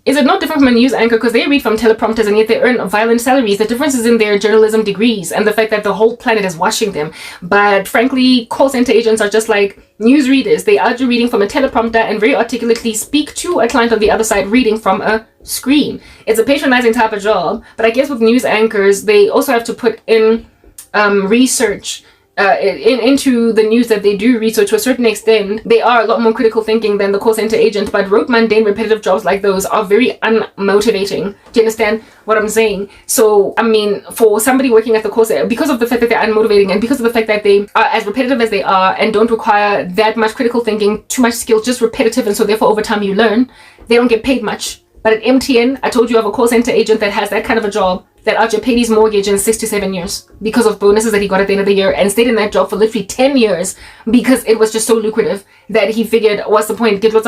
is it not different from a news anchor? Because they read from teleprompters and yet they earn violent salaries. The difference is in their journalism degrees and the fact that the whole planet is watching them. But frankly, call center agents are just like news readers. They are reading from a teleprompter and very articulately speak to a client on the other side reading from a screen. It's a patronizing type of job, but I guess with news anchors, they also have to put in research into the news that they do read. So to a certain extent, they are a lot more critical thinking than the call center agent, but rote, mundane, repetitive jobs like those are very unmotivating. Do you understand what I'm saying? So, I mean, for somebody working at the call center, because of the fact that they're unmotivating and because of the fact that they are as repetitive as they are and don't require that much critical thinking, too much skill, just repetitive, and so therefore over time you learn, they don't get paid much. But at MTN, I told you, I have a call center agent that has that kind of a job that Archer paid his mortgage in 6 to 7 years because of bonuses that he got at the end of the year, and stayed in that job for literally 10 years because it was just so lucrative that he figured, what's the point? They don't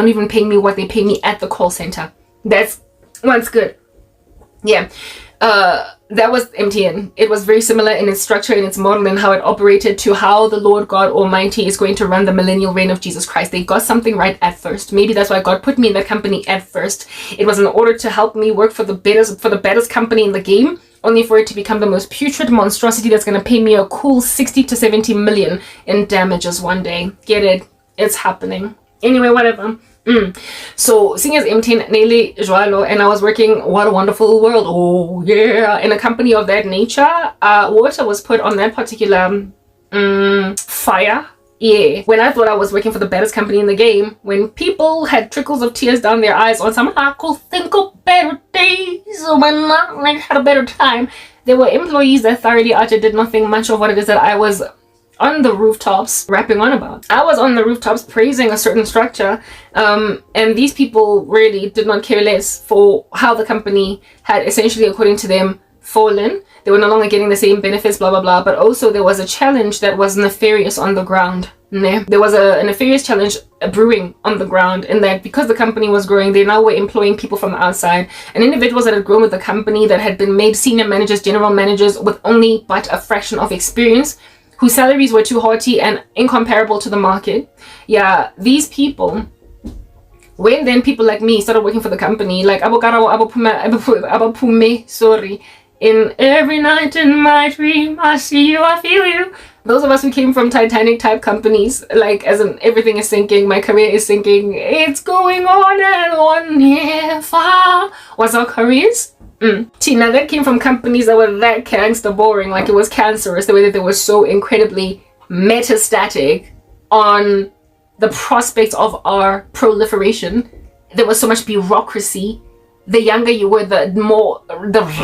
even pay me what they pay me at the call center. That's once good. Yeah. That was MTN. It was very similar in its structure, in its model, and how it operated to how the Lord God Almighty is going to run the millennial reign of Jesus Christ. They got something right at first. Maybe that's why God put me in that company at first. It was in order to help me work for the baddest company in the game, only for it to become the most putrid monstrosity that's going to pay me a cool 60 to 70 million in damages one day. Get it? It's happening. Anyway, whatever. So seeing as MTN Nele Joalo, and I was working, what a wonderful world, oh yeah, in a company of that nature, water was put on that particular fire. Yeah, when I thought I was working for the baddest company in the game, when people had trickles of tears down their eyes on some I could think of better days when I had a better time, there were employees that thoroughly did not think much of what it is that I was on the rooftops rapping on about. I was on the rooftops praising a certain structure, and these people really did not care less for how the company had essentially, according to them, fallen. They were no longer getting the same benefits, blah blah blah, but also there was a challenge that was nefarious on the ground. There was a nefarious challenge brewing on the ground, in that because the company was growing, they now were employing people from the outside, and individuals that had grown with the company, that had been made senior managers, general managers with only but a fraction of experience, whose salaries were too haughty and incomparable to the market. Yeah, these people, when then people like me started working for the company, like sorry, in every night in my dream, I see you, I feel you. Those of us who came from Titanic type companies, like as in everything is sinking, my career is sinking, it's going on and on, yeah, far. What's our careers? Tina, that came from companies that were that gangster boring, like it was cancerous, the way that they were so incredibly metastatic on the prospects of our proliferation. There was so much bureaucracy. The younger you were, the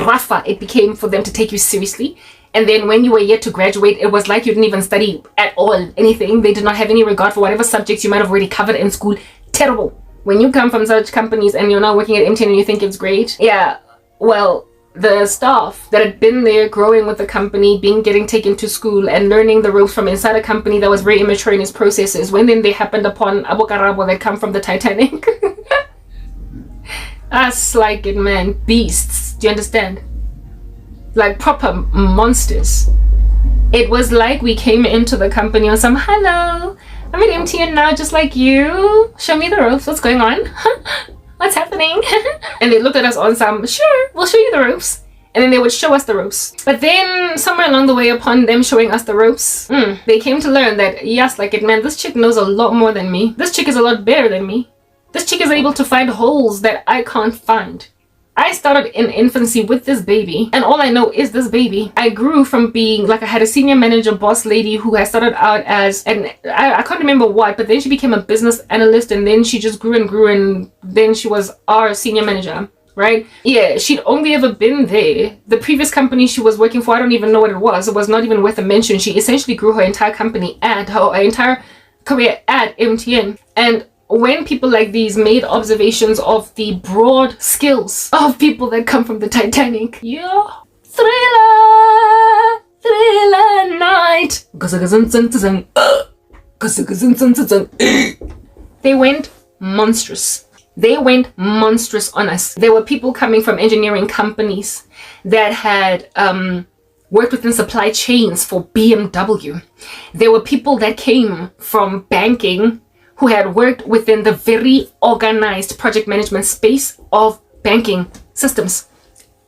rougher it became for them to take you seriously. And then when you were yet to graduate, it was like you didn't even study at all, anything. They did not have any regard for whatever subjects you might have already covered in school. Terrible. When you come from such companies and you're now working at MTN and you think it's great, yeah, well, the staff that had been there growing with the company, getting taken to school and learning the ropes from inside a company that was very immature in its processes, when then they happened upon Abu Karabo that come from the Titanic. Us like it, man, beasts. Do you understand? Like proper monsters. It was like we came into the company on some, hello, I'm at MTN now just like you. Show me the ropes, what's going on? What's happening? And they looked at us on some, sure, we'll show you the ropes. And then they would show us the ropes. But then somewhere along the way, upon them showing us the ropes, they came to learn that, yes, like it, man, this chick knows a lot more than me. This chick is a lot better than me. This chick is able to find holes that I can't find. I started in infancy with this baby, and all I know is this baby. I grew from being, like, I had a senior manager boss lady who had started out as, and I can't remember what, but then she became a business analyst, and then she just grew and grew, and then she was our senior manager, right? Yeah, she'd only ever been there. The previous company she was working for, I don't even know what it was. It was not even worth a mention. She essentially grew her entire company and her entire career at MTN. And when people like these made observations of the broad skills of people that come from the Titanic, yeah, thriller night, they went monstrous. They went monstrous on us. There were people coming from engineering companies that had worked within supply chains for BMW. There were people that came from banking who had worked within the very organized project management space of banking systems.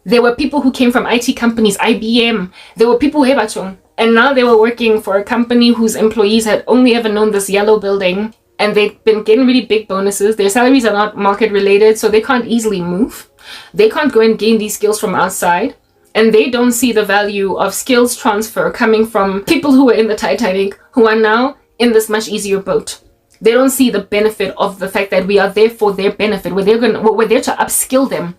There were people who came from IT companies, IBM. There were people who and now they were working for a company whose employees had only ever known this yellow building, and they've been getting really big bonuses. Their salaries are not market related, so they can't easily move. They can't go and gain these skills from outside, and they don't see the value of skills transfer coming from people who were in the Titanic, who are now in this much easier boat. They don't see the benefit of the fact that we are there for their benefit. We're there to upskill them.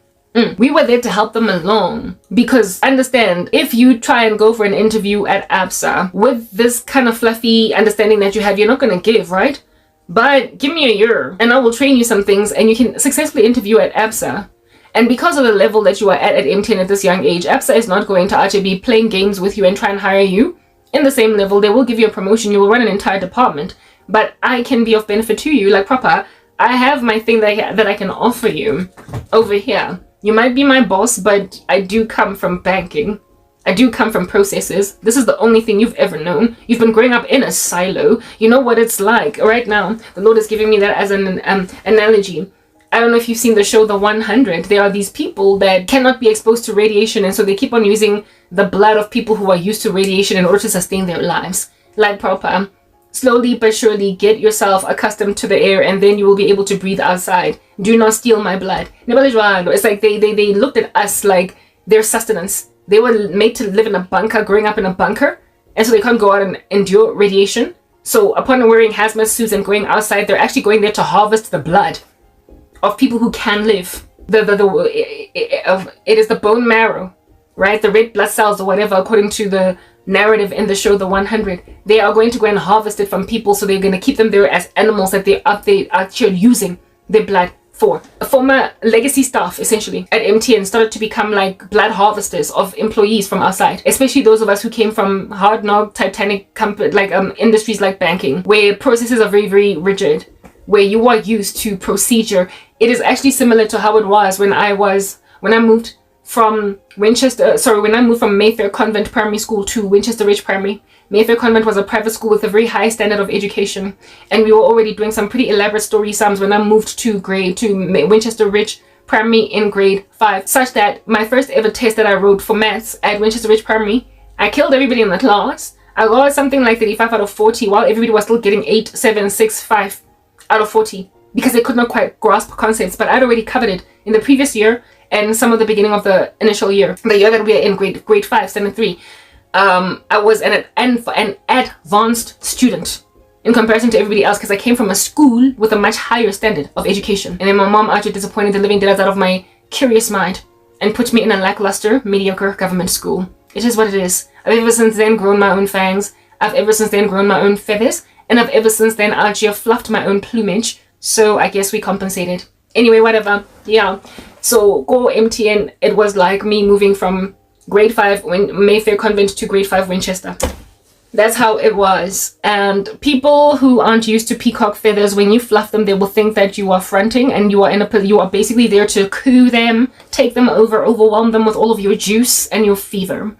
We were there to help them along, because understand, if you try and go for an interview at ABSA with this kind of fluffy understanding that you have, you're not going to give, right? But give me a year and I will train you some things and you can successfully interview at ABSA. And because of the level that you are at MTN at this young age, ABSA is not going to actually be playing games with you and try and hire you in the same level. They will give you a promotion. You will run an entire department, but I can be of benefit to you, like proper. I have my thing that I can offer you over here. You might be my boss, but I do come from banking. I do come from processes. This is the only thing you've ever known. You've been growing up in a silo. You know what it's like. Right now, the Lord is giving me that as an analogy. I don't know if you've seen the show The 100. There are these people that cannot be exposed to radiation, and so they keep on using the blood of people who are used to radiation in order to sustain their lives. Like proper. Slowly but surely get yourself accustomed to the air, and then you will be able to breathe outside. Do not steal my blood. It's like they looked at us like their sustenance. They were made to live in a bunker, growing up in a bunker, and so they can't go out and endure radiation. So upon wearing hazmat suits and going outside, they're actually going there to harvest the blood of people who can live. It is the bone marrow, right? The red blood cells or whatever, according to the narrative in the show The 100. They are going to go and harvest it from people, so they're going to keep them there as animals that they are using their blood for. A former legacy staff, essentially, at MTN started to become like blood harvesters of employees from outside, especially those of us who came from hard knock Titanic industries like banking, where processes are very, very rigid, where you are used to procedure. It is actually similar to how it was when I moved from Mayfair Convent Primary School to Winchester Ridge Primary. Mayfair Convent was a private school with a very high standard of education, and we were already doing some pretty elaborate story sums when I moved to Winchester Ridge Primary in grade 5, such that my first ever test that I wrote for maths at Winchester Ridge Primary, I killed everybody in the class. I got something like 35 out of 40, while everybody was still getting 8, 7, 6, 5 out of 40, because they could not quite grasp concepts. But I'd already covered it in the previous year and some of the beginning of the initial year, the year that we are in grade 5, standard 3. I was an advanced student in comparison to everybody else, because I came from a school with a much higher standard of education. And then my mom actually disappointed the living daylights out of my curious mind and put me in a lackluster, mediocre government school. It is what it is. I've ever since then grown my own fangs. I've ever since then grown my own feathers. And I've ever since then actually fluffed my own plumage. So I guess we compensated. Anyway, whatever. Yeah. So go MTN, it was like me moving from grade 5 Mayfair Convent to grade 5 Winchester. That's how it was. And people who aren't used to peacock feathers, when you fluff them, they will think that you are fronting, and you are basically there to coo them, take them over, overwhelm them with all of your juice and your fever.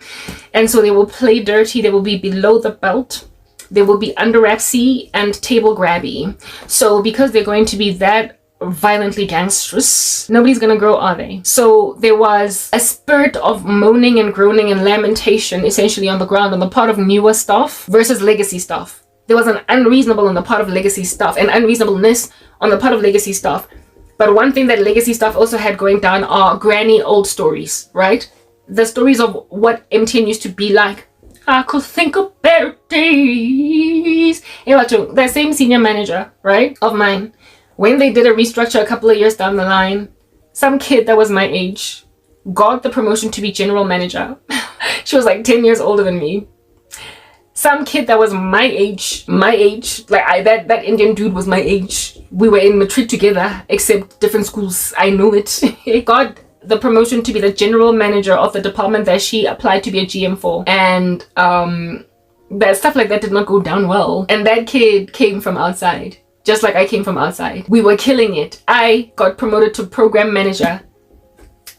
And so they will play dirty. They will be below the belt. They will be under wrapsy and table grabby. So because they're going to be that violently gangsterous, nobody's gonna grow, are they? So there was a spirit of moaning and groaning and lamentation essentially on the ground on the part of newer staff versus legacy staff. There was an unreasonable on the part of legacy staff and unreasonableness on the part of legacy staff. But one thing that legacy staff also had going down are granny old stories, right? The stories of what MTN used to be like. I could think of better days. That same senior manager, right, of mine, when they did a restructure a couple of years down the line, some kid that was my age got the promotion to be general manager. She was like 10 years older than me. Some kid that was my age, that Indian dude was my age. We were in matric together, except different schools. I know it. Got the promotion to be the general manager of the department that she applied to be a GM for. And that stuff like that did not go down well. And that kid came from outside. Just like I came from outside. We were killing it. I got promoted to program manager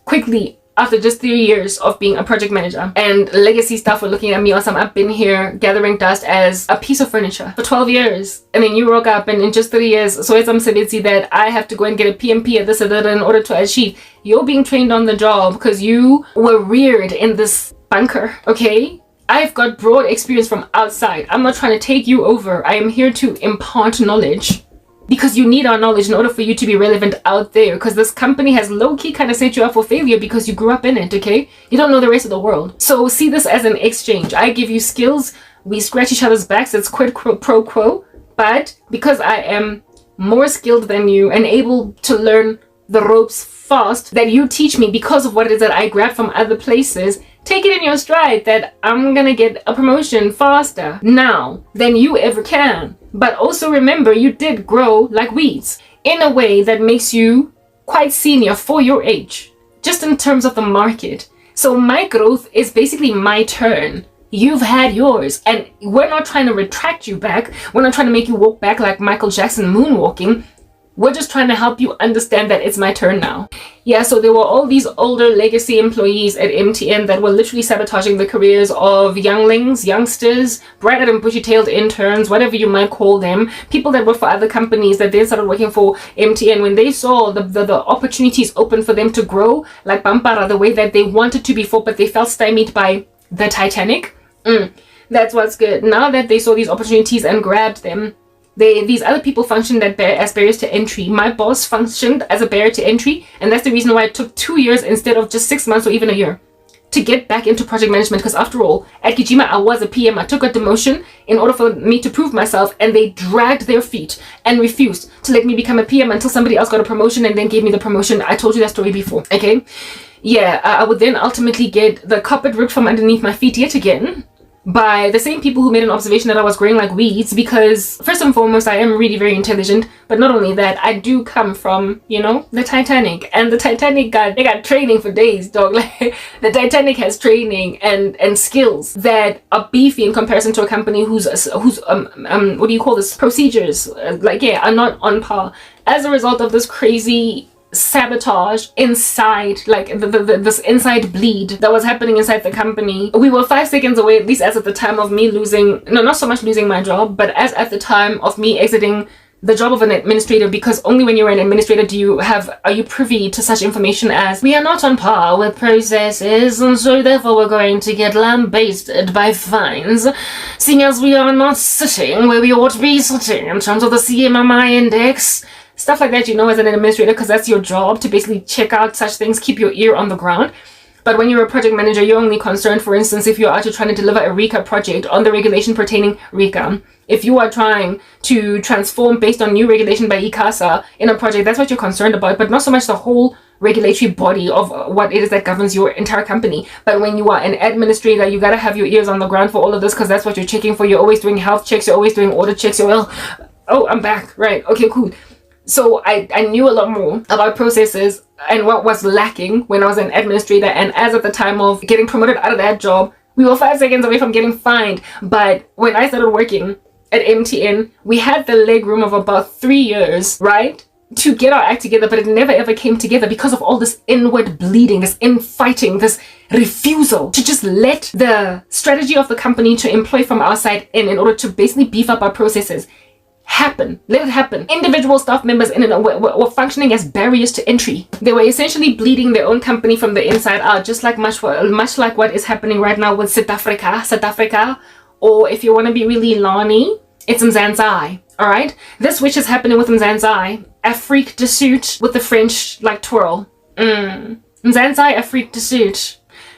quickly after just 3 years of being a project manager. And legacy staff were looking at me awesome. I've been here gathering dust as a piece of furniture for 12 years. And then you rock up and in just 3 years, so it's something that I have to go and get a PMP at this or that in order to achieve. You're being trained on the job because you were reared in this bunker, okay? I've got broad experience from outside. I'm not trying to take you over. I am here to impart knowledge because you need our knowledge in order for you to be relevant out there, because this company has low-key kind of set you up for failure because you grew up in it, okay? You don't know the rest of the world. So see this as an exchange. I give you skills. We scratch each other's backs. It's quid pro quo. But because I am more skilled than you and able to learn the ropes fast that you teach me because of what it is that I grab from other places, take it in your stride that I'm gonna get a promotion faster now than you ever can. But also remember, you did grow like weeds in a way that makes you quite senior for your age, just in terms of the market. So my growth is basically my turn. You've had yours, and we're not trying to retract you back. We're not trying to make you walk back like Michael Jackson moonwalking. We're just trying to help you understand that it's my turn now. Yeah, so there were all these older legacy employees at MTN that were literally sabotaging the careers of younglings, youngsters, bright-eyed and bushy-tailed interns, whatever you might call them, people that work for other companies that then started working for MTN. When they saw the opportunities open for them to grow, like Pampara, the way that they wanted to before, but they felt stymied by the Titanic. That's what's good. Now that they saw these opportunities and grabbed them, these other people functioned as barriers to entry. My boss functioned as a barrier to entry, and that's the reason why it took 2 years instead of just 6 months or even a year to get back into project management. Because after all, at Kijima, I was a PM. I took a demotion in order for me to prove myself, and they dragged their feet and refused to let me become a PM until somebody else got a promotion and then gave me the promotion. I told you that story before, okay? Yeah, I would then ultimately get the carpet ripped from underneath my feet yet again by the same people who made an observation that I was growing like weeds, because first and foremost, I am really very intelligent, but not only that, I do come from, you know, the Titanic, and the Titanic they got training for days, dog. Like, the Titanic has training and skills that are beefy in comparison to a company whose what do you call this, procedures, are not on par. As a result of this crazy sabotage inside, like this inside bleed that was happening inside the company, we were 5 seconds away, at least as at the time of me losing, no, not so much losing my job, but as at the time of me exiting the job of an administrator, because only when you're an administrator are you privy to such information as, we are not on par with processes, and so therefore we're going to get lambasted by fines, seeing as we are not sitting where we ought to be sitting in terms of the CMMI index. Stuff like that, you know, as an administrator, because that's your job, to basically check out such things, keep your ear on the ground. But when you're a project manager, you're only concerned, for instance, if you're actually trying to deliver a RECA project on the regulation pertaining RECA. If you are trying to transform based on new regulation by ICASA in a project, that's what you're concerned about, but not so much the whole regulatory body of what it is that governs your entire company. But when you are an administrator, you gotta have your ears on the ground for all of this, because that's what you're checking for. You're always doing health checks, you're always doing audit checks, oh, I'm back, right, okay, cool. So I knew a lot more about processes and what was lacking when I was an administrator. And as at the time of getting promoted out of that job, we were 5 seconds away from getting fined. But when I started working at MTN, we had the leg room of about 3 years, right, to get our act together, but it never ever came together because of all this inward bleeding, this infighting, this refusal to just let the strategy of the company to employ from outside in order to basically beef up our processes happen. Let it happen. Individual staff members were functioning as barriers to entry. They were essentially bleeding their own company from the inside out, just like much like what is happening right now with South Africa, or if you want to be really Lani, it's Mzansi. All right, this which is happening with Mzansi, Afrique du Sud with the French like twirl. Mzansi, Afrique du Sud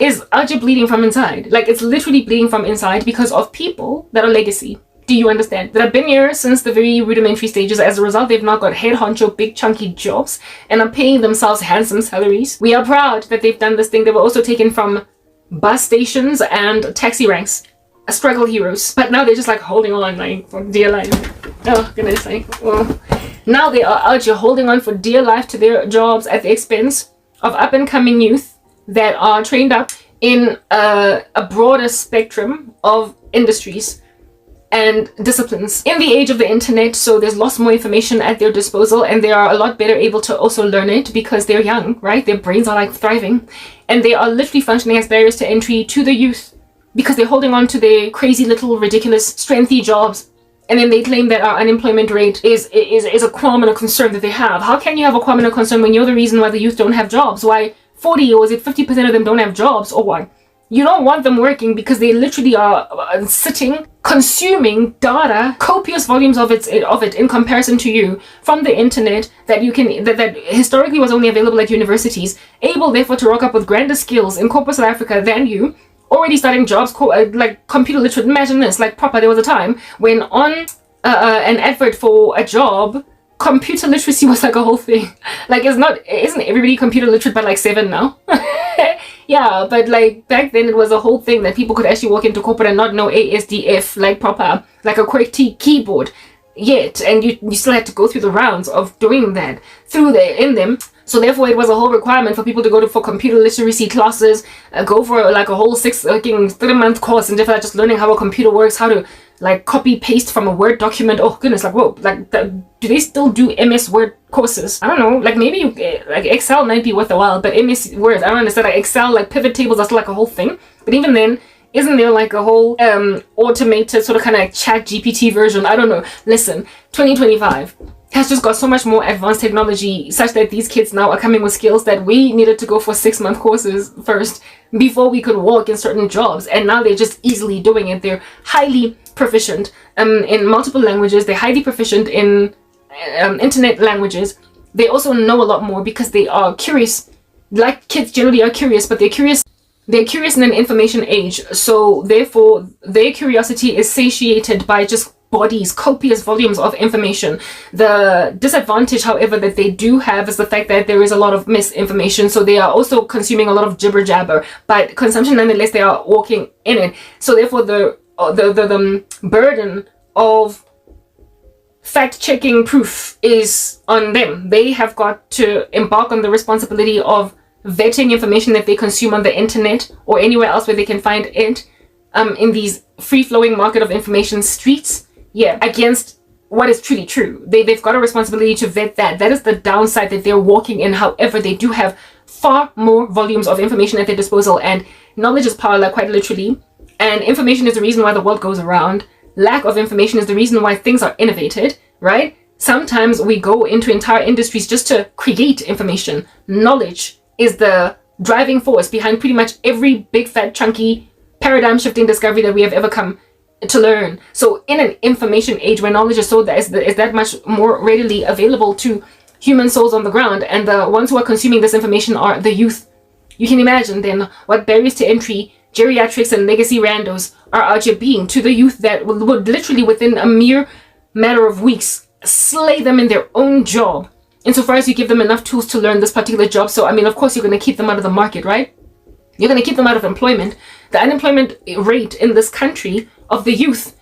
is actually bleeding from inside. Like, it's literally bleeding from inside because of people that are legacy. Do you understand? That have been here since the very rudimentary stages. As a result, they've now got head honcho, big chunky jobs and are paying themselves handsome salaries. We are proud that they've done this thing. They were also taken from bus stations and taxi ranks, struggle heroes. But now they're just like holding on, like, for dear life. Oh, goodness sake. Well, now they are out here holding on for dear life to their jobs at the expense of up and coming youth that are trained up in a broader spectrum of industries. and disciplines. In the age of the internet, so there's lots more information at their disposal, and they are a lot better able to also learn it because they're young, right? Their brains are like thriving, and they are literally functioning as barriers to entry to the youth because they're holding on to their crazy little ridiculous strengthy jobs. And then they claim that our unemployment rate is a qualm and a concern that they have. How can you have a qualm and a concern when you're the reason why the youth don't have jobs? Why 40 or is it 50% of them don't have jobs, or why? You don't want them working because they literally are sitting, consuming data, copious volumes of it in comparison to you from the internet that you can that historically was only available at universities, able therefore to rock up with grander skills in corporate South Africa than you, already starting jobs like computer literate. Imagine this, like proper. There was a time when on an advert for a job, computer literacy was like a whole thing. Like isn't everybody computer literate by like 7 now? Yeah, but like back then it was a whole thing that people could actually walk into corporate and not know ASDF like proper, like a QWERTY keyboard yet, and you still had to go through the rounds of doing that in them. So therefore it was a whole requirement for people to go for computer literacy classes, go for like a whole 3-month course and different, just learning how a computer works, how to like copy paste from a Word document. Oh goodness, like whoa, like do they still do MS Word courses? I don't know, like maybe like Excel might be worth a while, but MS Word, I don't understand. Like Excel, like pivot tables are still like a whole thing. But even then, isn't there like a whole automated sort of kind of like chat GPT version? I don't know. Listen, 2025 has just got so much more advanced technology such that these kids now are coming with skills that we needed to go for 6-month courses first before we could walk in certain jobs, and now they're just easily doing it. They're highly proficient in multiple languages. They're highly proficient in internet languages. They also know a lot more because they are curious. Like kids generally are curious, but they're curious in an information age, so therefore their curiosity is satiated by just bodies, copious volumes of information. The disadvantage, however, that they do have is the fact that there is a lot of misinformation, so they are also consuming a lot of jibber jabber, but consumption nonetheless, they are walking in it. So therefore the burden of fact-checking proof is on them. They have got to embark on the responsibility of vetting information that they consume on the internet or anywhere else where they can find it, in these free-flowing market of information streets, against what is truly true. They've got a responsibility to vet that. That is the downside that they're walking in. However, they do have far more volumes of information at their disposal, and knowledge is power, like quite literally, and information is the reason why the world goes around. Lack of information is the reason why things are innovated, right? Sometimes we go into entire industries just to create information. Knowledge is the driving force behind pretty much every big fat chunky paradigm shifting discovery that we have ever come to learn. So in an information age where knowledge is that much more readily available to human souls on the ground, and the ones who are consuming this information are the youth, you can imagine then what barriers to entry geriatrics and legacy randos are out here being to the youth that would literally within a mere matter of weeks slay them in their own job, insofar as you give them enough tools to learn this particular job. So I mean, of course you're going to keep them out of the market, right? You're going to keep them out of employment. The unemployment rate in this country of the youth,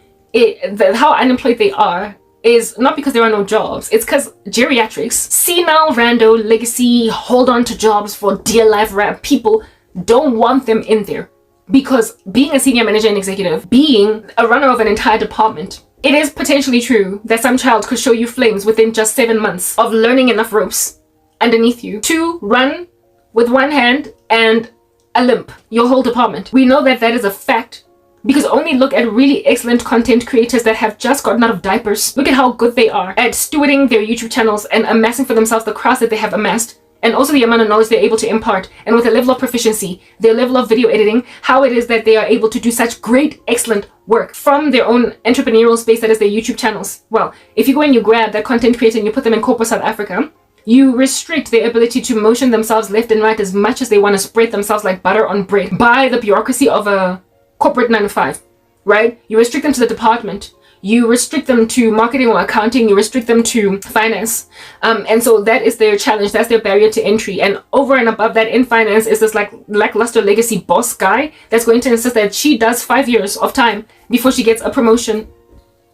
how unemployed they are, is not because there are no jobs. It's because geriatrics, senile, rando, legacy, hold on to jobs for dear life rap people don't want them in there. Because being a senior manager and executive, being a runner of an entire department, it is potentially true that some child could show you flames within just 7 months of learning enough ropes underneath you to run with one hand and a limp your whole department. We know that that is a fact because only look at really excellent content creators that have just gotten out of diapers. Look at how good they are at stewarding their YouTube channels and amassing for themselves the crowds that they have amassed, and also the amount of knowledge they're able to impart, and with a level of proficiency, their level of video editing, how it is that they are able to do such great, excellent work from their own entrepreneurial space that is their YouTube channels. Well, if you go and you grab that content creator and you put them in corporate South Africa, you restrict their ability to motion themselves left and right as much as they want to spread themselves like butter on bread by the bureaucracy of a corporate 9-to-5, right? You restrict them to the department. You restrict them to marketing or accounting. You restrict them to finance. And so that is their challenge. That's their barrier to entry. And over and above that, in finance is this like lackluster legacy boss guy that's going to insist that she does 5 years of time before she gets a promotion,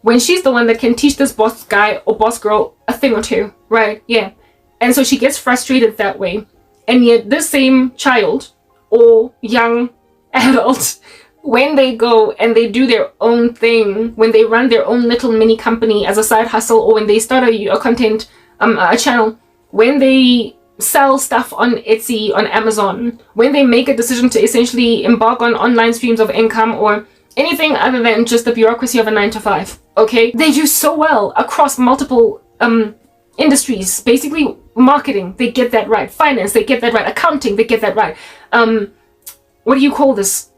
when she's the one that can teach this boss guy or boss girl a thing or two, right? Yeah. And so she gets frustrated that way. And yet this same child or young adult when they go and they do their own thing, when they run their own little mini company as a side hustle, or when they start a content a channel, when they sell stuff on Etsy, on Amazon, when they make a decision to essentially embark on online streams of income or anything other than just the bureaucracy of a 9-to-5, okay, they do so well across multiple industries. Basically marketing, they get that right. Finance, they get that right. Accounting, they get that right. What do you call this?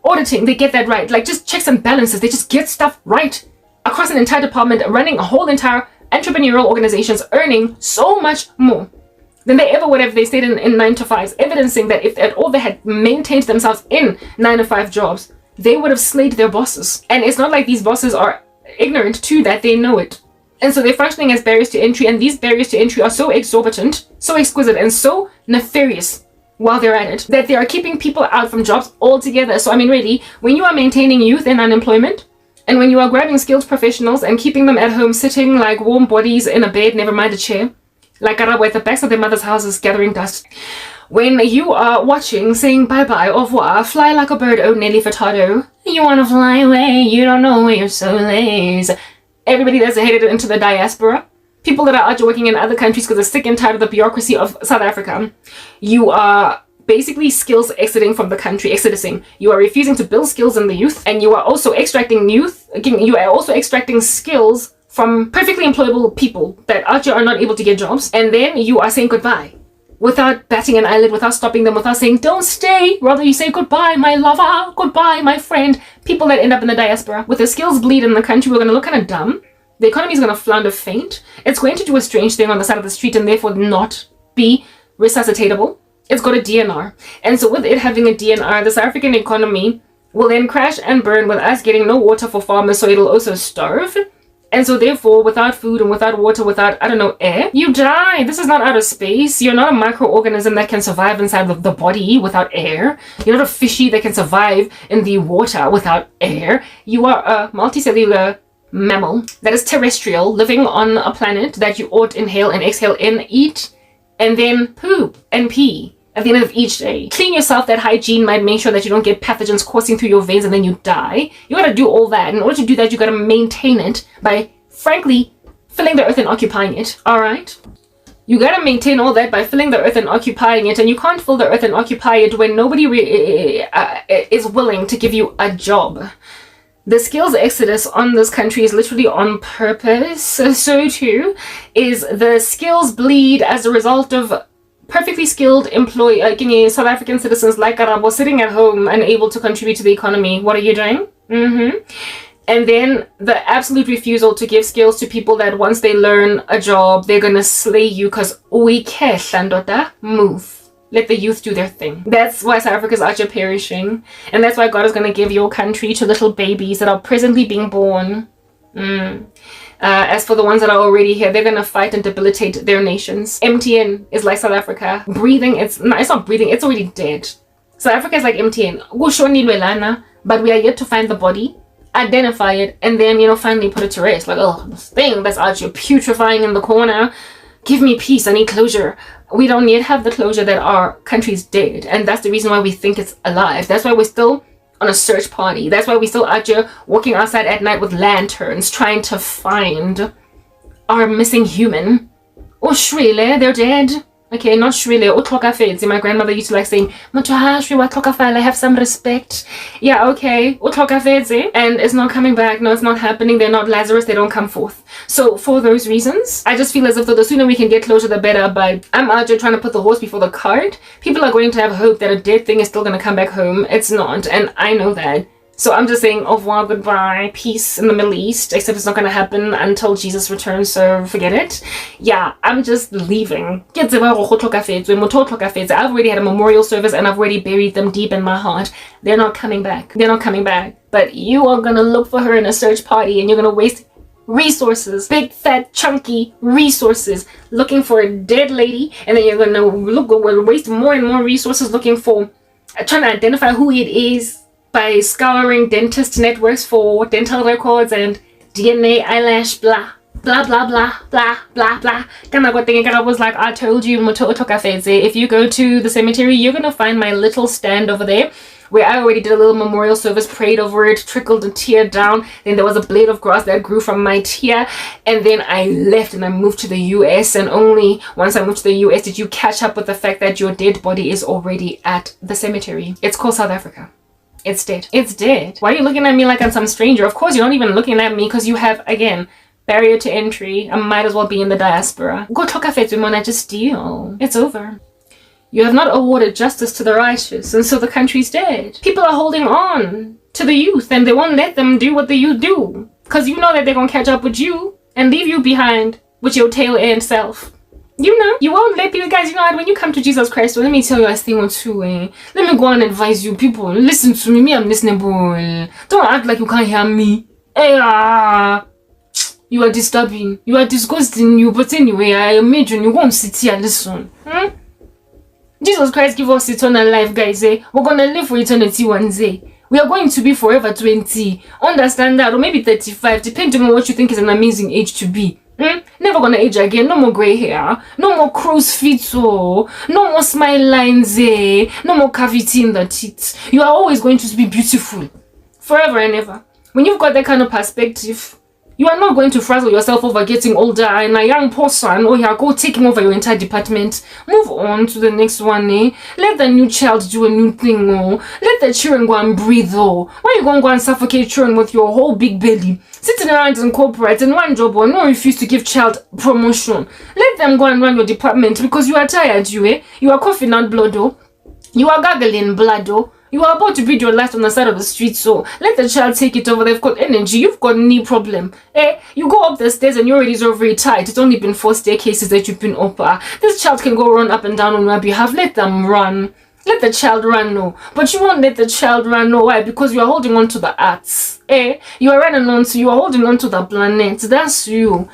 Auditing, they get that right. Like, just checks and balances, they just get stuff right across an entire department, running a whole entire entrepreneurial organizations, earning so much more than they ever would have if they stayed in 9-to-5s, evidencing that if at all they had maintained themselves in 9-to-5 jobs, they would have slayed their bosses. And it's not like these bosses are ignorant to that, they know it. And so they're functioning as barriers to entry, and these barriers to entry are so exorbitant, so exquisite, and so nefarious while they're at it, that they are keeping people out from jobs altogether. So I mean, really, when you are maintaining youth in unemployment, and when you are grabbing skilled professionals and keeping them at home sitting like warm bodies in a bed, never mind a chair, like Karabo at the backs of their mother's houses gathering dust, when you are watching, saying bye-bye, au revoir, fly like a bird, oh Nelly Furtado, you want to fly away, you don't know where your soul is. Everybody that's headed into the diaspora, people that are out working in other countries because they're sick and tired of the bureaucracy of South Africa, you are basically skills exiting from the country, exodusing. You are refusing to build skills in the youth, and you are also extracting youth, again, you are also extracting skills from perfectly employable people that out here are not able to get jobs, and then you are saying goodbye without batting an eyelid, without stopping them, without saying don't stay. Rather you say goodbye my lover, goodbye my friend. People that end up in the diaspora with their skills bleed in the country, we're going to look kind of dumb. The economy is going to flounder faint. It's going to do a strange thing on the side of the street and therefore not be resuscitatable. It's got a DNR, and so with it having a DNR, the South African economy will then crash and burn with us getting no water for farmers, so it'll also starve. And so therefore, without food and without water, without, I don't know, air, you die. This is not outer space. You're not a microorganism that can survive inside of the body without air. You're not a fishy that can survive in the water without air. You are a multicellular mammal that is terrestrial, living on a planet that you ought inhale and exhale and eat, and then poop and pee at the end of each day. Clean yourself. That hygiene might make sure that you don't get pathogens coursing through your veins and then you die. You gotta do all that. In order to do that, you gotta maintain it by, frankly, filling the earth and occupying it. All right? You gotta maintain all that by filling the earth and occupying it, and you can't fill the earth and occupy it when nobody is willing to give you a job. The skills exodus on this country is literally on purpose. So too is the skills bleed as a result of perfectly skilled South African citizens like Karabo sitting at home unable to contribute to the economy. What are you doing? And then the absolute refusal to give skills to people that once they learn a job, they're gonna slay you because we care, Shandota. Move. Let the youth do their thing. That's why South Africa's out here perishing. And that's why God is gonna give your country to little babies that are presently being born. As for the ones that are already here, they're gonna fight and debilitate their nations. MTN is like South Africa. Breathing, it's not breathing, it's already dead. South Africa is like MTN. But we are yet to find the body, identify it, and then, finally put it to rest. Like, oh, this thing that's out here putrefying in the corner. Give me peace, I need closure. We don't yet have the closure that our country's dead. And that's the reason why we think it's alive. That's why we're still on a search party. That's why we're still out here walking outside at night with lanterns trying to find our missing human. Oh, Shrile, they're dead. Okay, not Shrile. Oh, Tlokafedzi. My grandmother used to like saying, Mutahashri wa Tlokafala, have some respect. Yeah, okay. Oh, Tlokafedzi. And it's not coming back. No, it's not happening. They're not Lazarus. They don't come forth. So for those reasons, I just feel as if the sooner we can get closure, the better. But I'm out here trying to put the horse before the cart. People are going to have hope that a dead thing is still going to come back home. It's not. And I know that. So I'm just saying au revoir, goodbye, peace in the Middle East, except it's not going to happen until Jesus returns, so forget it. Yeah, I'm just leaving. I've already had a memorial service and I've already buried them deep in my heart. They're not coming back. They're not coming back. But you are going to look for her in a search party and you're going to waste resources, big, fat, chunky resources looking for a dead lady, and then you're going to waste more and more resources looking for, trying to identify who it is, by scouring dentist networks for dental records and DNA, eyelash, blah, blah, blah, blah, blah, blah, blah. I was like, I told you, if you go to the cemetery, you're going to find my little stand over there where I already did a little memorial service, prayed over it, trickled a tear down. Then there was a blade of grass that grew from my tear. And then I left and I moved to the US. And only once I moved to the US did you catch up with the fact that your dead body is already at the cemetery. It's called South Africa. It's dead. It's dead. Why are you looking at me like I'm some stranger? Of course, you're not even looking at me because you have, again, barrier to entry. I might as well be in the diaspora. Go talk after Mona, just deal. It's over. You have not awarded justice to the righteous, and so the country's dead. People are holding on to the youth, and they won't let them do what the youth do. Because you know that they're going to catch up with you and leave you behind with your tail end self. You know, you won't let people, guys, you know what, when you come to Jesus Christ, well, let me tell you a thing or two, Let me go and advise you, people, listen to me, I'm listenable. Don't act like you can't hear me. You are disturbing, you are disgusting you, but anyway, I imagine you won't sit here and listen. Jesus Christ give us eternal life, guys, We're gonna live for eternity one day. We are going to be forever 20. Understand that, or maybe 35, depending on what you think is an amazing age to be. Never gonna age again. No more gray hair. No more crow's feet. No more smile lines. No more cavity in the teeth. You are always going to be beautiful. Forever and ever. When you've got that kind of perspective, you are not going to frazzle yourself over getting older and a young person or you go taking over your entire department. Move on to the next one, Let the new child do a new thing, Let the children go and breathe, Why you going to go and suffocate children with your whole big belly? Sitting around in corporate and one job or no refuse to give child promotion. Let them go and run your department because you are tired, You are coughing out blood, You are gargling blood, You are about to breathe your last on the side of the street, so let the child take it over. They've got energy. You've got knee problem. You go up the stairs and you're already so very tight. It's only been 4 staircases that you've been up. This child can go run up and down on your behalf. Let them run. Let the child run, no. But you won't let the child run, no. Why? Because you are holding on to the arts. You are holding on to the planet. That's you.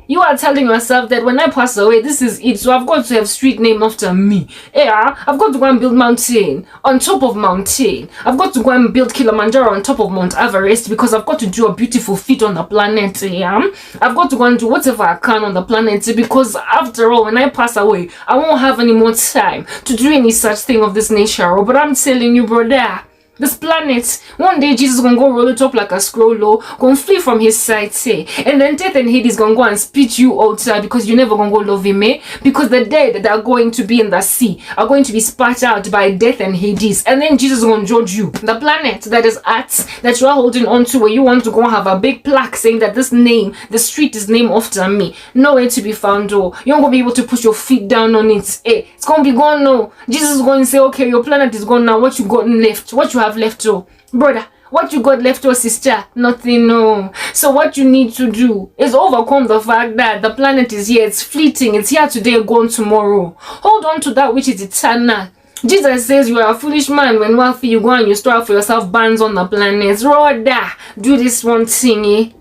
You are telling yourself that when I pass away, this is it. So I've got to have street name after me. I've got to go and build mountain on top of mountain. I've got to go and build Kilimanjaro on top of Mount Everest because I've got to do a beautiful feat on the planet. I've got to go and do whatever I can on the planet because after all, when I pass away, I won't have any more time to do any such thing of this nature. But I'm telling you, brother, this planet, one day Jesus is gonna go roll it up like a scroll, gonna flee from his sight, and then death and Hades gonna go and spit you outside because you never gonna go love him, because the dead that are going to be in the sea are going to be spat out by death and Hades, and then Jesus is gonna judge you. The planet that is that you are holding on to, where you want to go have a big plaque saying that this name, the street is named after me, nowhere to be found, You're not gonna be able to put your feet down on it, It's gonna be gone, no. Jesus is going to say, okay, your planet is gone now. What you got left? What you have left, brother? What you got left, sister? Nothing, no. So what you need to do is overcome the fact that the planet is here. It's fleeting. It's here today, gone tomorrow. Hold on to that which is eternal. Jesus says you are a foolish man when wealthy you go and you store for yourself bands on the planet. Rather, do this one thing,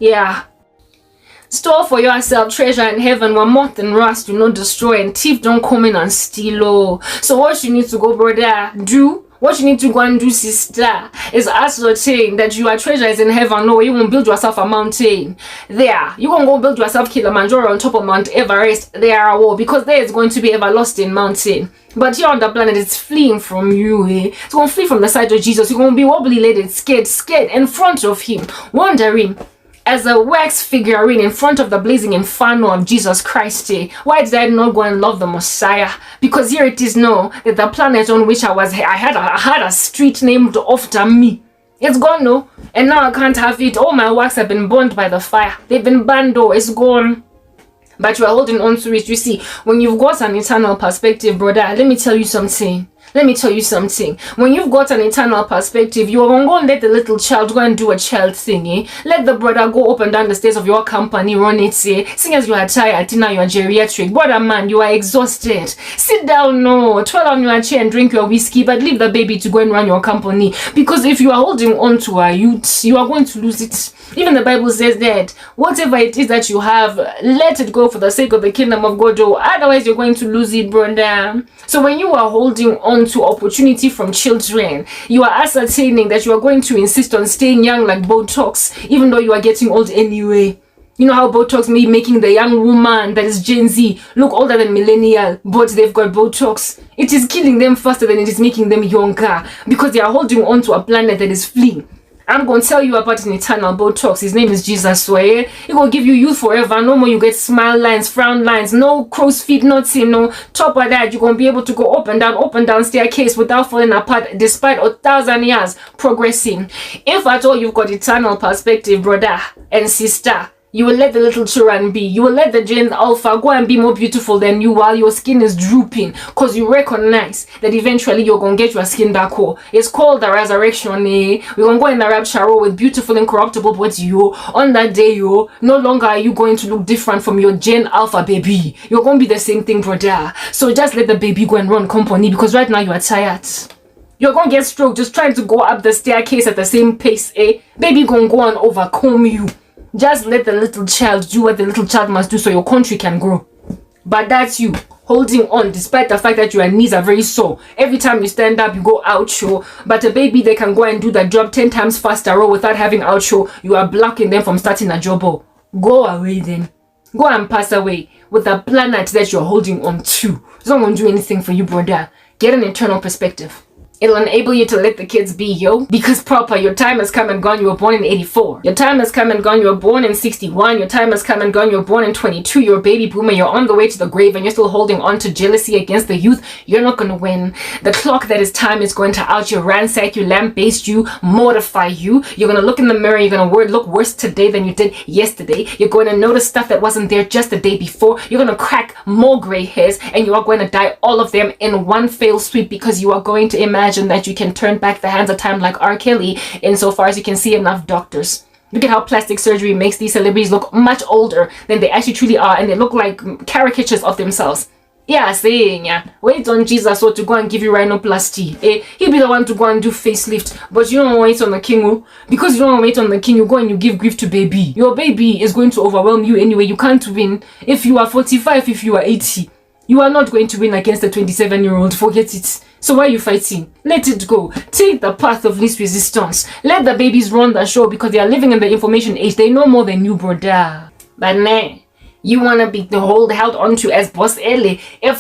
Store for yourself treasure in heaven where moth and rust do not destroy and thief don't come in and steal. So what you need to go, brother, do, what you need to go and do, sister, is ascertain that your treasure is in heaven. No, you won't build yourself a mountain there. You won't go build yourself Kilimanjaro on top of Mount Everest there, because there is going to be everlasting mountain. But here on the planet, it's fleeing from you. It's going to flee from the sight of Jesus. You're going to be wobbly-legged, scared in front of him, wondering as a wax figurine in front of the blazing inferno of Jesus Christ. Why did I not go and love the Messiah? Because here it is now that the planet on which I had a street named after me. It's gone, no, and now I can't have it. All my works have been burned by the fire. They've been burned, it's gone. But you are holding on to it. You see, when you've got an eternal perspective, brother, let me tell you something. When you've got an eternal perspective, you are going to let the little child go and do a child thing, Let the brother go up and down the stairs of your company, run it, Seeing as you are tired, now you are geriatric. Brother man, you are exhausted. Sit down, no. Twirl on your chair and drink your whiskey, but leave the baby to go and run your company. Because if you are holding on to a youth, you are going to lose it. Even the Bible says that whatever it is that you have, let it go for the sake of the kingdom of God. Otherwise, you're going to lose it, brother. So when you are holding on to opportunity from children, you are ascertaining that you are going to insist on staying young like Botox, even though you are getting old anyway. You know how Botox may be making the young woman that is Gen Z look older than millennial, but they've got Botox. It is killing them faster than it is making them younger because they are holding on to a planet that is fleeing. I'm going to tell you about an eternal Botox. His name is Jesus. So it will give you youth forever. No more you get smile lines, frown lines, no crow's feet, nothing, no. Top of that, you're going to be able to go up and down staircase without falling apart despite 1,000 years progressing. If at all you've got eternal perspective, brother and sister, you will let the little children be. You will let the Gen Alpha go and be more beautiful than you while your skin is drooping. Because you recognize that eventually you're going to get your skin back home. It's called the resurrection. We're going to go in the rapture with beautiful, incorruptible body. On that day, no longer are you going to look different from your Gen Alpha baby. You're going to be the same thing, brother. So just let the baby go and run company because right now you are tired. You're going to get stroke just trying to go up the staircase at the same pace. Baby going to go and overcome you. Just let the little child do what the little child must do so your country can grow. But that's you holding on despite the fact that your knees are very sore. Every time you stand up, you go out show. But a baby, they can go and do the job 10 times faster without having out show. You are blocking them from starting a job. Go away then. Go and pass away with the planet that you're holding on to. It's not going to do anything for you, brother. Get an internal perspective. It'll enable you to let the kids be, because proper, your time has come and gone. You were born in 84. Your time has come and gone. You were born in 61. Your time has come and gone. You were born in 22. You're a baby boomer. You're on the way to the grave and you're still holding on to jealousy against the youth. You're not going to win. The clock that is time is going to out you, ransack you, lambaste you, mortify you. You're going to look in the mirror. You're going to look worse today than you did yesterday. You're going to notice stuff that wasn't there just the day before. You're going to crack more gray hairs and you are going to dye all of them in one fell swoop because you are going to imagine that you can turn back the hands of time like R. Kelly insofar as you can see enough doctors. Look at how plastic surgery makes these celebrities look much older than they actually truly are, and they look like caricatures of themselves. Yeah, saying, wait on Jesus or to go and give you rhinoplasty. He'll be the one to go and do facelift, but you don't wait on the king. Because you don't wait on the king, you go and you give grief to baby. Your baby is going to overwhelm you anyway. You can't win. If you are 45, if you are 80, you are not going to win against a 27-year-old. Forget it. So why are you fighting? Let it go. Take the path of least resistance. Let the babies run the show because they are living in the information age. They know more than you, brother. But nah, you want to be held on to as boss Ele. Now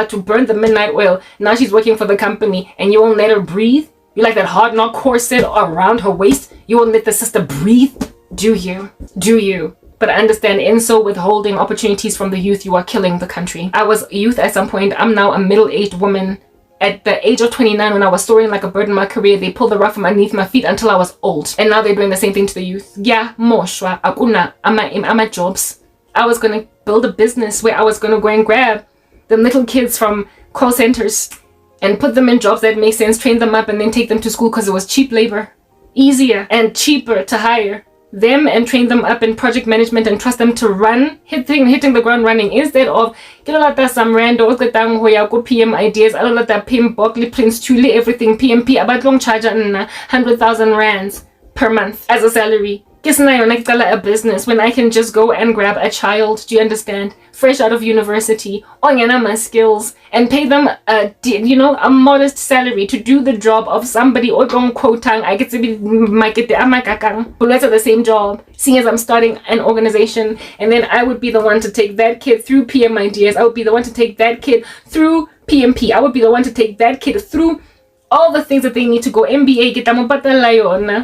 to burn the midnight oil. Now she's working for the company and you won't let her breathe? You like that hard knock corset around her waist? You won't let the sister breathe? Do you? Do you? But I understand in so withholding opportunities from the youth, you are killing the country. I was youth at some point. I'm now a middle-aged woman. At the age of 29, when I was soaring like a bird in my career, they pulled the rug from underneath my feet until I was old. And now they're doing the same thing to the youth. Yeah, moshwa, akuna, ama jobs. I was going to build a business where I was going to go and grab the little kids from call centers and put them in jobs that make sense, train them up, and then take them to school because it was cheap labor. Easier and cheaper to hire them and train them up in project management and trust them to run, hitting the ground running instead of some randos go PM ideas, PM Buckley Prince Chule everything PMP about long charge 100,000 rands per month as a salary. A business when I can just go and grab a child, do you understand, fresh out of university, on my skills, and pay them a modest salary to do the job of somebody or don't quote I get to be but let's have the same job, seeing as I'm starting an organization, and then I would be the one to take that kid through PM ideas. I would be the one to take that kid through PMP. I would be the one to take that kid through all the things that they need to go MBA get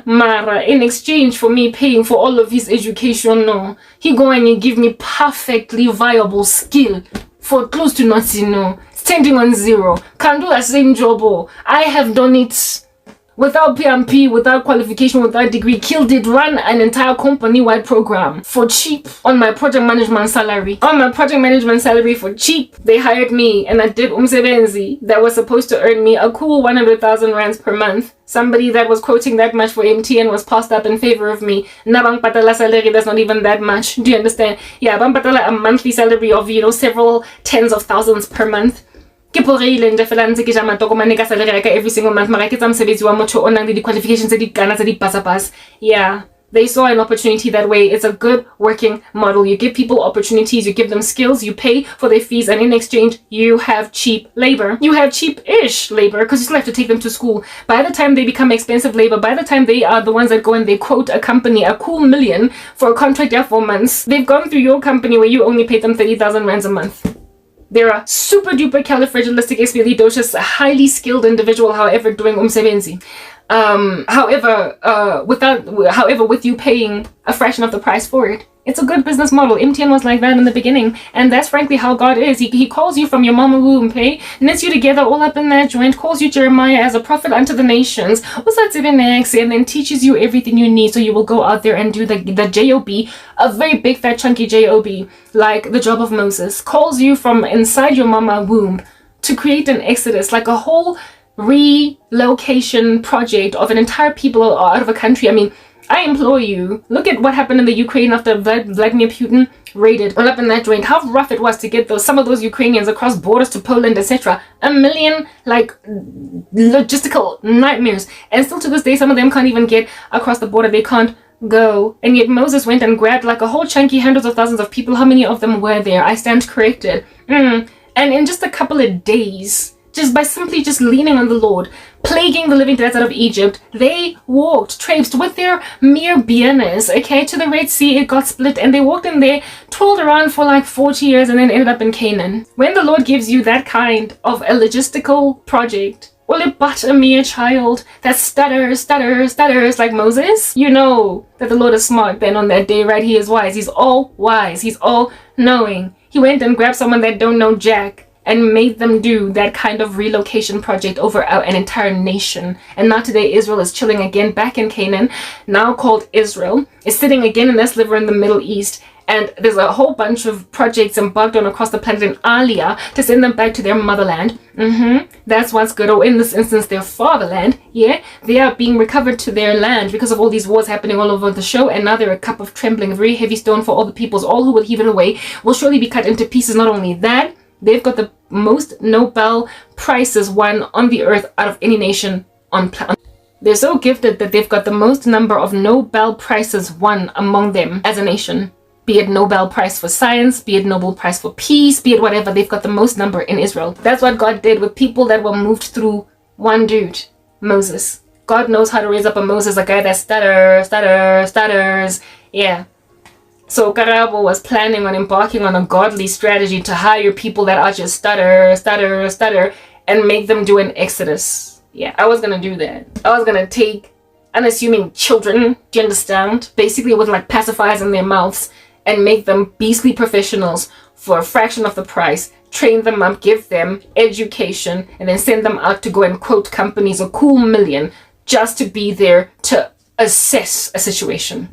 Mara in exchange for me paying for all of his education. No, he go and give me perfectly viable skill for close to nothing. Standing on zero, can do the same job. I have done it without PMP, without qualification, without degree. Killed it, ran an entire company-wide program for cheap on my project management salary. On my project management salary for cheap, they hired me and I did umsebenzi that was supposed to earn me a cool 100,000 rands per month. Somebody that was quoting that much for MTN was passed up in favor of me. Nabang patala salary, that's not even that much. Do you understand? Yeah, bang patala a monthly salary of, several tens of thousands per month. Every single month, qualifications, yeah, They saw an opportunity that way. It's a good working model. You give people opportunities, you give them skills, you pay for their fees, and in exchange, you have cheap labor. You have cheap-ish labor because you still have to take them to school. By the time they become expensive labor, by the time they are the ones that go and they quote a company a cool million for a contract of 4 months, they've gone through your company where you only paid them 30,000 rands a month. They're a super duper califragilistic, highly skilled individual, however, doing umsebenzi. However, with you paying a fraction of the price for it, it's a good business model. MTN was like that in the beginning, and that's frankly how God is. He calls you from your mama womb, knits you together all up in that joint, calls you Jeremiah as a prophet unto the nations, and then teaches you everything you need so you will go out there and do the job, a very big fat chunky job, like the job of Moses. Calls you from inside your mama womb to create an exodus, like a whole relocation project of an entire people out of a country. I mean, I implore you, look at what happened in the Ukraine after Vladimir Putin raided all up in that joint. How rough it was to get some of those Ukrainians across borders to Poland, etc. A million, like, logistical nightmares. And still to this day, some of them can't even get across the border. They can't go. And yet Moses went and grabbed like a whole chunky hundreds of thousands of people. How many of them were there? I stand corrected. And in just a couple of days, just by simply just leaning on the Lord, plaguing the living death out of Egypt, they traipsed with their mere beerness, to the Red Sea. It got split, and they walked in there, twirled around for like 40 years, and then ended up in Canaan. When the Lord gives you that kind of a logistical project, but a mere child that stutters like Moses, you know that the Lord is smart then on that day, right? He is wise. He's all wise. He's all knowing. He went and grabbed someone that don't know jack and made them do that kind of relocation project over an entire nation. And now today Israel is chilling again back in Canaan, now called Israel, is sitting again in that sliver in the Middle East. And there's a whole bunch of projects embarked on across the planet in Aliyah to send them back to their motherland. That's what's good. Or in this instance, their fatherland. Yeah, they are being recovered to their land because of all these wars happening all over the show. And now they're a cup of trembling, a very heavy stone for all the peoples. All who will heave it away will surely be cut into pieces. Not only that, they've got the most Nobel Prizes won on the earth out of any nation on planet. They're so gifted that they've got the most number of Nobel Prizes won among them as a nation. Be it Nobel Prize for Science, be it Nobel Prize for Peace, be it whatever, they've got the most number in Israel. That's what God did with people that were moved through one dude, Moses. God knows how to raise up a Moses, a guy that stutters. Yeah. So Karabo was planning on embarking on a godly strategy to hire people that are just stutter, and make them do an exodus. Yeah, I was gonna do that. I was gonna take unassuming children, do you understand? Basically with like pacifiers in their mouths, and make them beastly professionals for a fraction of the price, train them up, give them education, and then send them out to go and quote companies a cool million just to be there to assess a situation.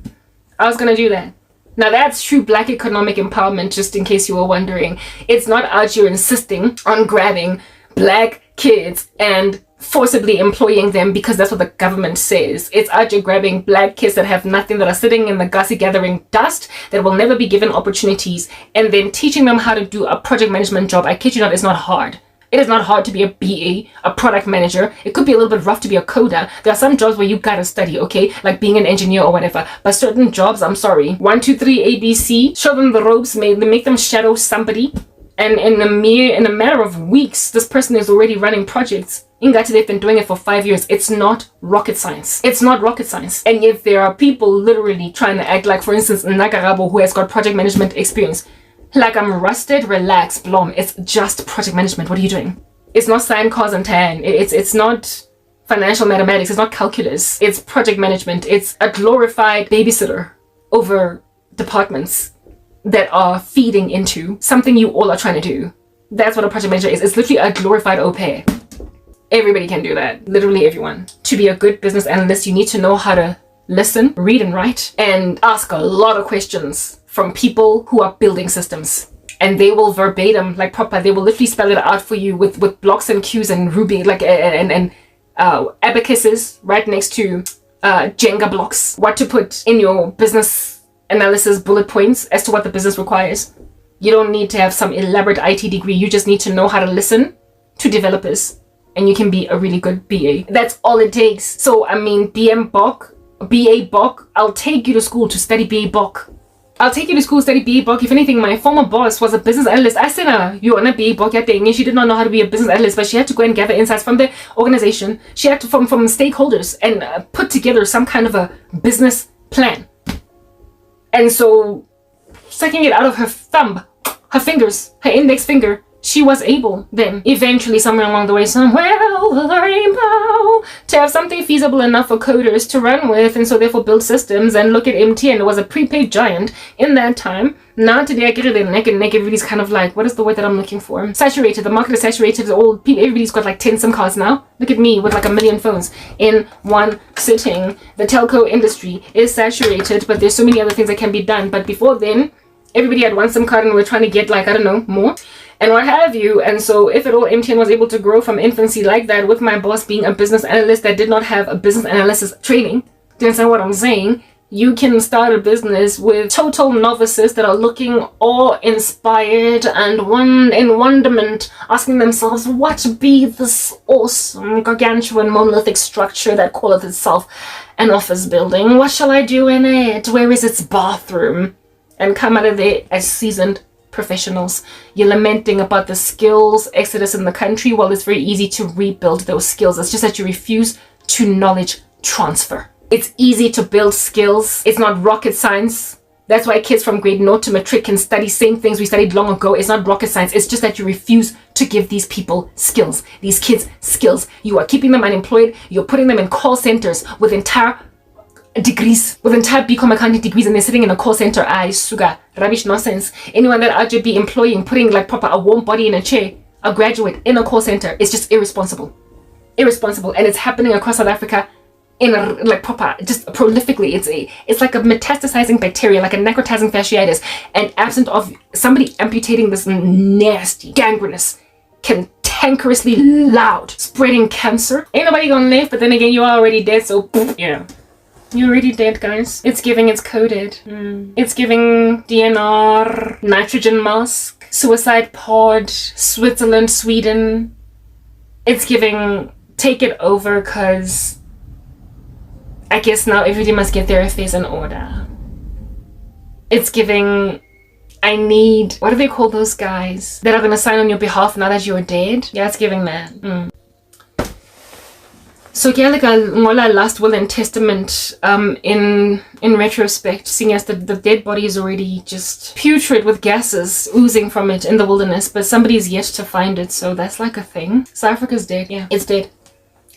I was gonna do that. Now that's true black economic empowerment, just in case you were wondering. It's not out here insisting on grabbing black kids and forcibly employing them because that's what the government says. It's out here grabbing black kids that have nothing, that are sitting in the gassy gathering dust, that will never be given opportunities, and then teaching them how to do a project management job. I kid you not, it's not hard. It is not hard to be a BA, a product manager. It could be a little bit rough to be a coder. There are some jobs where you gotta study, okay? Like being an engineer or whatever. But certain jobs, I'm sorry. 1, 2, 3, ABC. Show them the ropes, make them shadow somebody. And in a matter of weeks, this person is already running projects. Ingati, they've been doing it for 5 years. It's not rocket science. It's not rocket science. And yet there are people literally trying to act like, for instance, Karabo, who has got project management experience. Like, I'm rusted, relax, Blom. It's just project management. What are you doing? It's not sine, cos, and tan. It's not financial mathematics. It's not calculus. It's project management. It's a glorified babysitter over departments that are feeding into something you all are trying to do. That's what a project manager is. It's literally a glorified au pair. Everybody can do that. Literally everyone. To be a good business analyst, you need to know how to listen, read and write, and ask a lot of questions from people who are building systems. And they will verbatim, like proper, they will literally spell it out for you with blocks and cues and Ruby, like and abacuses right next to Jenga blocks. What to put in your business analysis bullet points as to what the business requires. You don't need to have some elaborate IT degree. You just need to know how to listen to developers, and you can be a really good BA. That's all it takes. So I mean, BM Bok BA Bok. I'll take you to school to study BA Bok. I'll take you to school to study BA Bok. If anything, my former boss was a business analyst. I said, you want a BA Bok? She did not know how to be a business analyst, but she had to go and gather insights from the organization. She had to, from stakeholders, and put together some kind of a business plan. And so, sucking it out of her thumb, her fingers, her index finger, she was able then, eventually, somewhere along the way, somewhere over the rainbow, to have something feasible enough for coders to run with, and so therefore build systems. And look at MTN, it was a prepaid giant in that time. Now today, I get it neck and neck. Everybody's kind of like, what is the word that I'm looking for? Saturated. The market is saturated. Everybody's got like 10 SIM cards now. Look at me with like 1 million phones in one sitting. The telco industry is saturated, but there's so many other things that can be done. But before then, everybody had one SIM card and we're trying to get like, I don't know, more. And what have you. And so if at all MTN was able to grow from infancy like that, with my boss being a business analyst that did not have a business analysis training, do you understand what I'm saying? You can start a business with total novices that are looking awe-inspired and in wonderment, asking themselves, what be this awesome gargantuan monolithic structure that calleth itself an office building? What shall I do in it? Where is its bathroom? And come out of there as seasoned professionals. You're lamenting about the skills exodus in the country. Well, it's very easy to rebuild those skills. It's just that you refuse to knowledge transfer. It's easy to build skills. It's not rocket science. That's why kids from grade 0 to matric can study same things we studied long ago. It's not rocket science. It's just that you refuse to give these people skills, these kids skills. You are keeping them unemployed. You're putting them in call centers with entire degrees, with entire BCom accounting degrees, and they're sitting in a call center. Sugar, rubbish, nonsense. Anyone that RJB employing, putting like proper a warm body in a chair, a graduate in a call center, is just irresponsible. Irresponsible. And it's happening across South Africa in a like proper, just prolifically. It's like a metastasizing bacteria, like a necrotizing fasciitis, and absent of somebody amputating this nasty, gangrenous, cantankerously loud, spreading cancer. Ain't nobody gonna live, but then again, you are already dead, so yeah. You're already dead, guys. It's giving, it's coded. It's giving DNR, nitrogen mask, suicide pod, Switzerland, Sweden. It's giving, take it over, cause I guess now everybody must get their affairs in order. It's giving, I need, what do they call those guys that are gonna sign on your behalf now that you're dead? Yeah, it's giving that. So yeah, like ngola last will and testament in retrospect, seeing as the dead body is already just putrid with gases oozing from it in the wilderness, but somebody's yet to find it, so that's like a thing. South Africa's dead. Yeah, it's dead.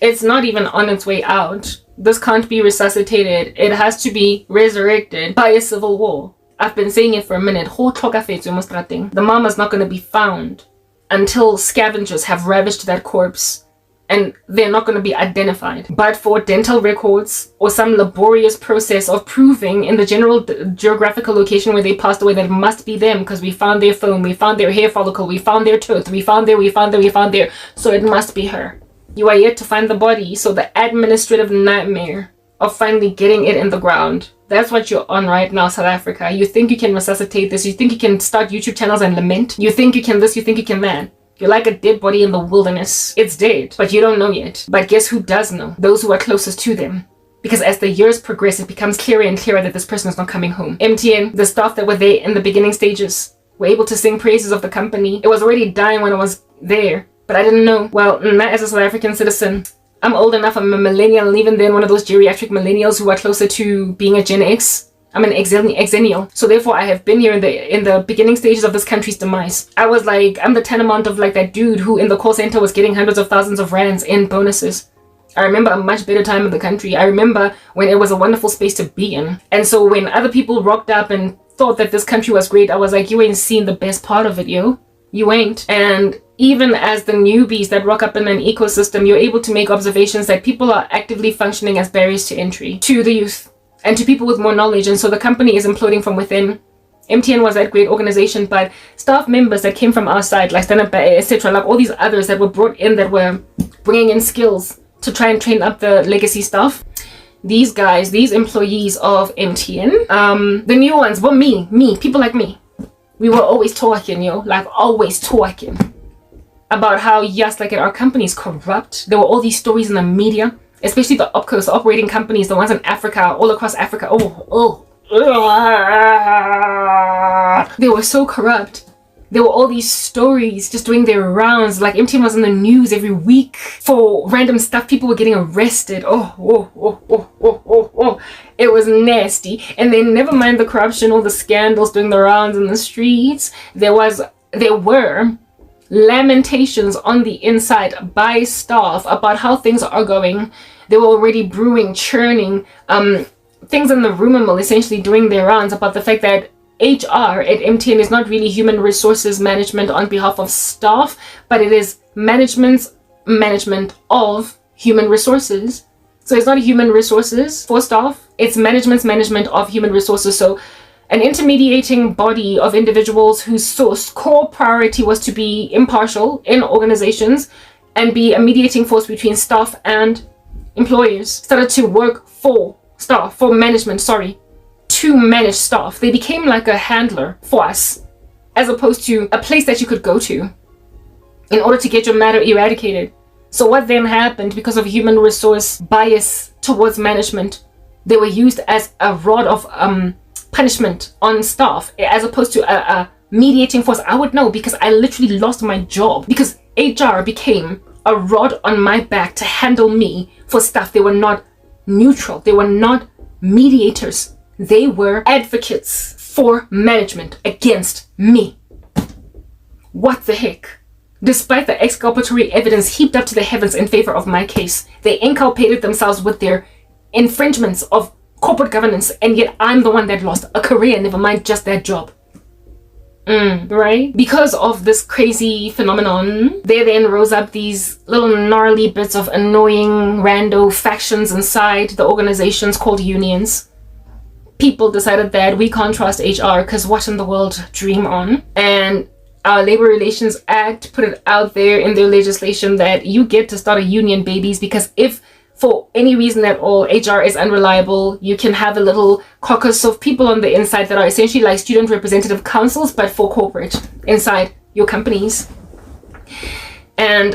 It's not even on its way out. This can't be resuscitated. It has to be resurrected by a civil war. I've been saying it for a minute. The mama's not going to be found until scavengers have ravaged that corpse, and they're not going to be identified. But for dental records or some laborious process of proving in the general geographical location where they passed away that it must be them, because we found their phone, we found their hair follicle, we found their tooth, we found there, so it must be her. You are yet to find the body, so the administrative nightmare of finally getting it in the ground, that's what you're on right now, South Africa. You think you can resuscitate this, you think you can start YouTube channels and lament, you think you can this, you think you can that. You're like a dead body in the wilderness. It's dead, but you don't know yet. But guess who does know? Those who are closest to them. Because as the years progress, it becomes clearer and clearer that this person is not coming home. MTN, the staff that were there in the beginning stages, were able to sing praises of the company. It was already dying when I was there, but I didn't know. Well, not as a South African citizen. I'm old enough, I'm a millennial, and even then one of those geriatric millennials who are closer to being a Gen X. I'm an exennial, so therefore I have been here in the beginning stages of this country's demise. I was like, I'm the tantamount of like that dude who in the call center was getting hundreds of thousands of rands in bonuses. I remember a much better time in the country. I remember when it was a wonderful space to be in. And so when other people rocked up and thought that this country was great, I was like, you ain't seen the best part of it, yo. You ain't. And even as the newbies that rock up in an ecosystem, you're able to make observations that people are actively functioning as barriers to entry to the youth and to people with more knowledge. And so the company is imploding from within. MTN was that great organization, but staff members that came from outside, like Stand Up, etc., like all these others that were brought in that were bringing in skills to try and train up the legacy staff. These guys, these employees of MTN, the new ones, well, me, people like me, we were always talking, like always talking about how, yes, like our company is corrupt. There were all these stories in the media. especially the OPCOs, the operating companies, the ones in Africa, all across Africa. They were so corrupt. There were all these stories just doing their rounds. Like MTN was in the news every week for random stuff. People were getting arrested. It was nasty. And then never mind the corruption, all the scandals doing the rounds in the streets. There were lamentations on the inside by staff about how things are going. They were already brewing, churning, things in the rumor mill, essentially doing their rounds about the fact that HR at MTN is not really human resources management on behalf of staff, but it is management of human resources. So it's not human resources for staff, it's management's management of human resources. So an intermediating body of individuals whose core priority was to be impartial in organizations and be a mediating force between staff and employers started to work for staff, for management, to manage staff. They became like a handler for us, as opposed to a place that you could go to in order to get your matter eradicated. So what then happened, because of human resource bias towards management, they were used as a rod of punishment on staff, as opposed to a mediating force. I would know, because I literally lost my job because HR became a rod on my back to handle me for stuff. They were not neutral. They were not mediators. They were advocates for management against me. What the heck? Despite the exculpatory evidence heaped up to the heavens in favor of my case, they inculpated themselves with their infringements of corporate governance, and yet I'm the one that lost a career, never mind just that job. Right? Because of this crazy phenomenon, there then rose up these little gnarly bits of annoying rando factions inside the organizations called unions. People decided that we can't trust HR because what in the world, dream on? And our Labor Relations Act put it out there in their legislation that you get to start a union, babies, because if for any reason at all HR is unreliable, you can have a little caucus of people on the inside that are essentially like student representative councils, but for corporate inside your companies. And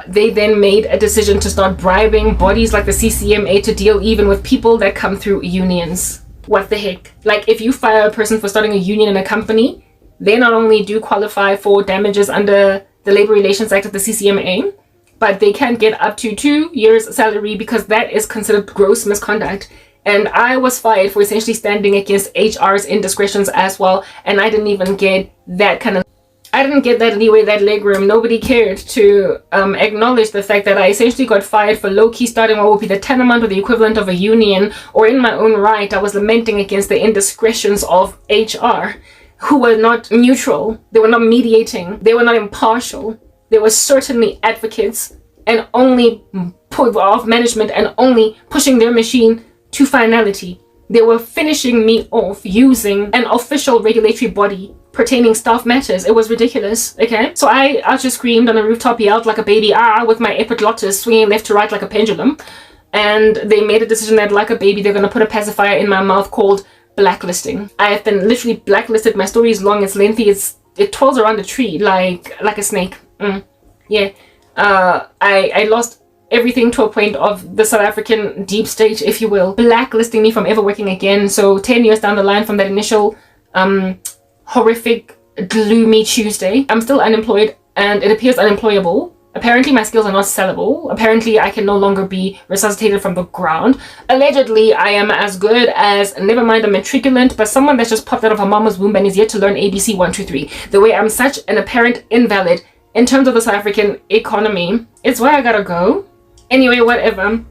they then made a decision to start bribing bodies like the CCMA to deal even with people that come through unions. What the heck? Like, if you fire a person for starting a union in a company, they not only do qualify for damages under the Labor Relations Act of the CCMA, but they can get up to 2 years' salary because that is considered gross misconduct. And I was fired for essentially standing against HR's indiscretions as well, and I didn't even get that leeway, that legroom. Nobody cared to acknowledge the fact that I essentially got fired for low-key starting what would be the tantamount or the equivalent of a union, or in my own right, I was lamenting against the indiscretions of HR, who were not neutral, they were not mediating, they were not impartial, they were certainly advocates and only of management and only pushing their machine to finality. They were finishing me off using an official regulatory body pertaining staff matters. It was ridiculous, okay? So I just screamed on a rooftop, yelled like a baby, with my epiglottis swinging left to right like a pendulum. And they made a decision that, like a baby, they're going to put a pacifier in my mouth called blacklisting. I have been literally blacklisted. My story is long, it's lengthy, it twirls around a tree like a snake. Yeah. I lost everything to a point of the South African deep state, if you will, blacklisting me from ever working again. So 10 years down the line from that initial horrific, gloomy Tuesday, I'm still unemployed and it appears unemployable. Apparently my skills are not sellable. Apparently I can no longer be resuscitated from the ground. Allegedly I am as good as, never mind a matriculant, but someone that's just popped out of her mama's womb and is yet to learn ABC 1, 2, 3. The way I'm such an apparent invalid in terms of the South African economy, it's where I gotta go. Anyway, whatever.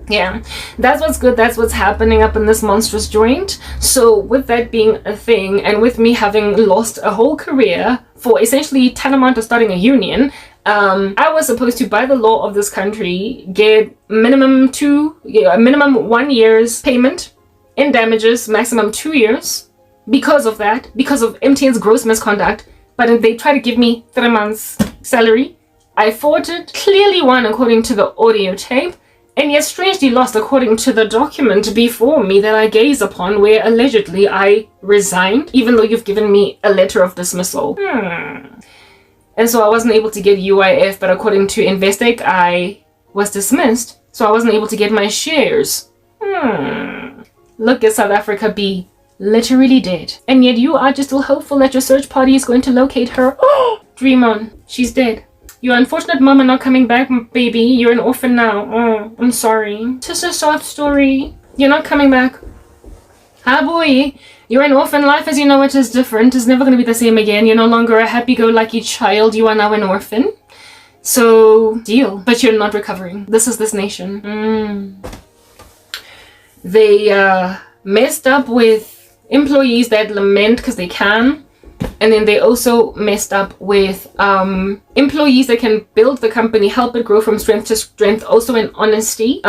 Yeah, that's what's good, that's what's happening up in this monstrous joint. So with that being a thing, and with me having lost a whole career for essentially tantamount to starting a union, I was supposed to, by the law of this country, get minimum 1 year's payment in damages, maximum 2 years, because of that, because of MTN's gross misconduct. But they try to give me 3 months salary. I fought it, clearly won according to the audio tape, and yet strangely lost according to the document before me that I gaze upon, where allegedly I resigned, even though you've given me a letter of dismissal. And so I wasn't able to get UIF, but according to Investec, I was dismissed So I wasn't able to get my shares. Look at South Africa be literally dead. And yet you are just still hopeful that your search party is going to locate her. Oh, dream on. She's dead. Your unfortunate mom are not coming back, baby. You're an orphan now. Oh, I'm sorry. Just a soft story. You're not coming back. Hi, boy. You're an orphan. Life as you know it is different. It's never going to be the same again. You're no longer a happy-go-lucky child. You are now an orphan. So, deal. But you're not recovering. This is this nation. They messed up with employees that lament because they can. And then they also messed up with employees that can build the company, help it grow from strength to strength, also in honesty.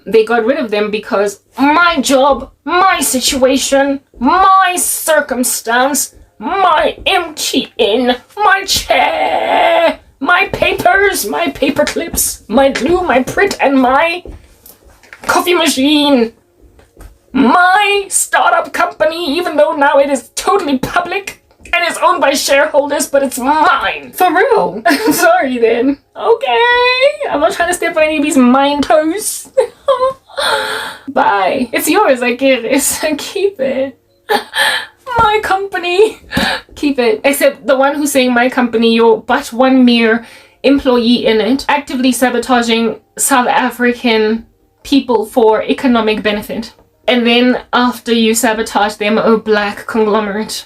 They got rid of them because my job, my situation, my circumstance, my MTN, my chair, my papers, my paper clips, my glue, my print, and my coffee machine. My startup company, even though now it is totally public and is owned by shareholders, but it's mine. For real. I'm sorry then. Okay. I'm not trying to step on anybody's mind toes. Bye. It's yours, I get it. Keep it. My company. Keep it. Except the one who's saying my company, you're but one mere employee in it, actively sabotaging South African people for economic benefit. And then after you sabotage them, oh black conglomerate,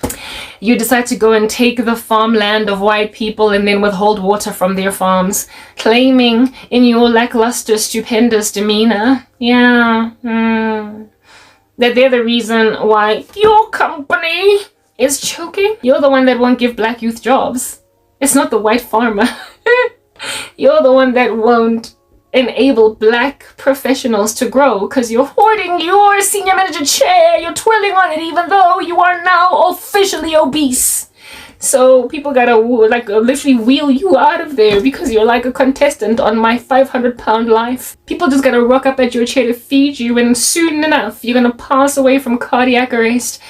you decide to go and take the farmland of white people and then withhold water from their farms, claiming in your lackluster, stupendous demeanor, that they're the reason why your company is choking. You're the one that won't give black youth jobs. It's not the white farmer. You're the one that won't enable black professionals to grow because you're hoarding your senior manager chair. You're twirling on it even though you are now officially obese. So people gotta literally wheel you out of there because you're like a contestant on my 500-pound life. People just gotta rock up at your chair to feed you, and soon enough you're gonna pass away from cardiac arrest.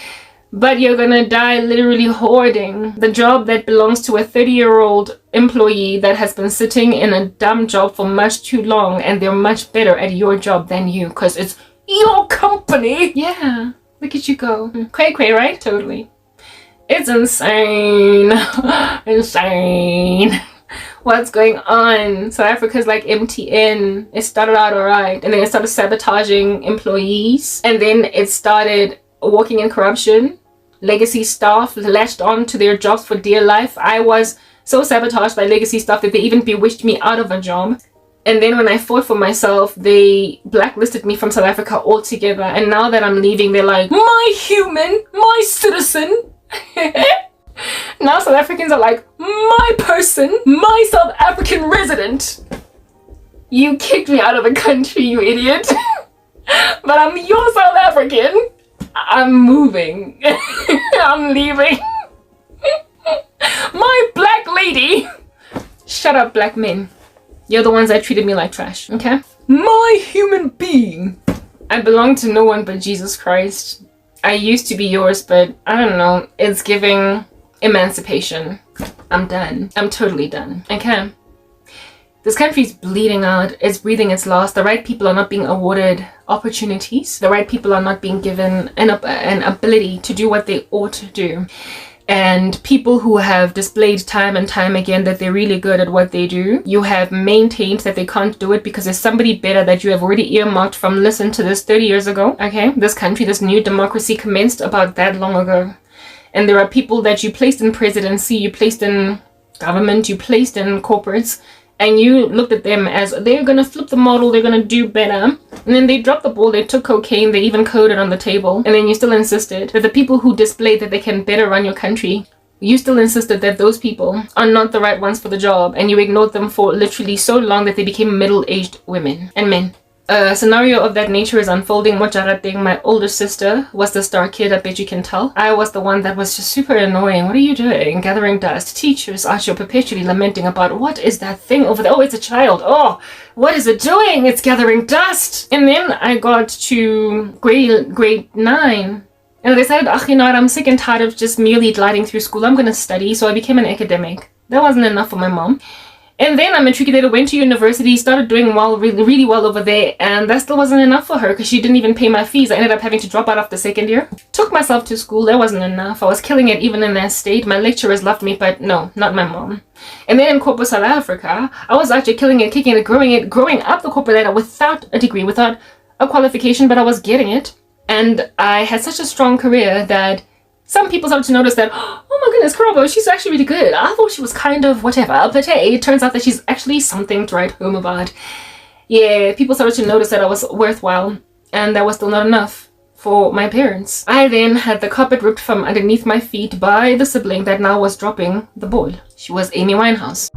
But you're gonna die literally hoarding the job that belongs to a 30-year-old employee that has been sitting in a dumb job for much too long, and they're much better at your job than you because it's your company. Yeah, look at you go. Cray, right? Totally. It's insane. Insane. What's going on? South Africa's like MTN. It started out alright, and then it started sabotaging employees, and then it started walking in corruption. Legacy staff latched on to their jobs for dear life. I was so sabotaged by legacy staff that they even bewitched me out of a job. And then when I fought for myself, they blacklisted me from South Africa altogether. And now that I'm leaving, they're like, my human, my citizen. Now South Africans are like, my person, my South African resident. You kicked me out of the country, you idiot. But I'm your South African. I'm moving. I'm leaving. My black lady. Shut up, black men. You're the ones that treated me like trash, okay? My human being. I belong to no one but Jesus Christ. I used to be yours, but I don't know. It's giving emancipation. I'm done. I'm totally done, okay? This country's bleeding out. It's breathing its last. The right people are not being awarded opportunities. The right people are not being given an ability to do what they ought to do. And people who have displayed time and time again that they're really good at what they do, you have maintained that they can't do it because there's somebody better that you have already earmarked from, listen to this, 30 years ago. Okay, this country, this new democracy commenced about that long ago. And there are people that you placed in presidency, you placed in government, you placed in corporates, and you looked at them as they're going to flip the model, they're going to do better. And then they dropped the ball, they took cocaine, they even coded on the table. And then you still insisted that the people who displayed that they can better run your country, you still insisted that those people are not the right ones for the job. And you ignored them for literally so long that they became middle-aged women and men. A scenario of that nature is unfolding. Mojarateng, my older sister, was the star kid, I bet you can tell. I was the one that was just super annoying. What are you doing? Gathering dust. Teachers are perpetually lamenting about, what is that thing over there? Oh, it's a child. Oh, what is it doing? It's gathering dust. And then I got to grade 9. And I decided, you know what, I'm sick and tired of just merely gliding through school. I'm going to study. So I became an academic. That wasn't enough for my mom. And then I matriculated, went to university, started doing well, really, really well over there, and that still wasn't enough for her because she didn't even pay my fees. I ended up having to drop out after second year. Took myself to school, that wasn't enough. I was killing it even in that state. My lecturers loved me, but no, not my mom. And then in corporate South Africa, I was actually killing it, kicking it, growing up the corporate ladder without a degree, without a qualification, but I was getting it. And I had such a strong career that some people started to notice that, oh my goodness, Karabo, she's actually really good. I thought she was kind of whatever, but hey, it turns out that she's actually something to write home about. Yeah, people started to notice that I was worthwhile, and that was still not enough for my parents. I then had the carpet ripped from underneath my feet by the sibling that now was dropping the ball. She was Amy Winehouse.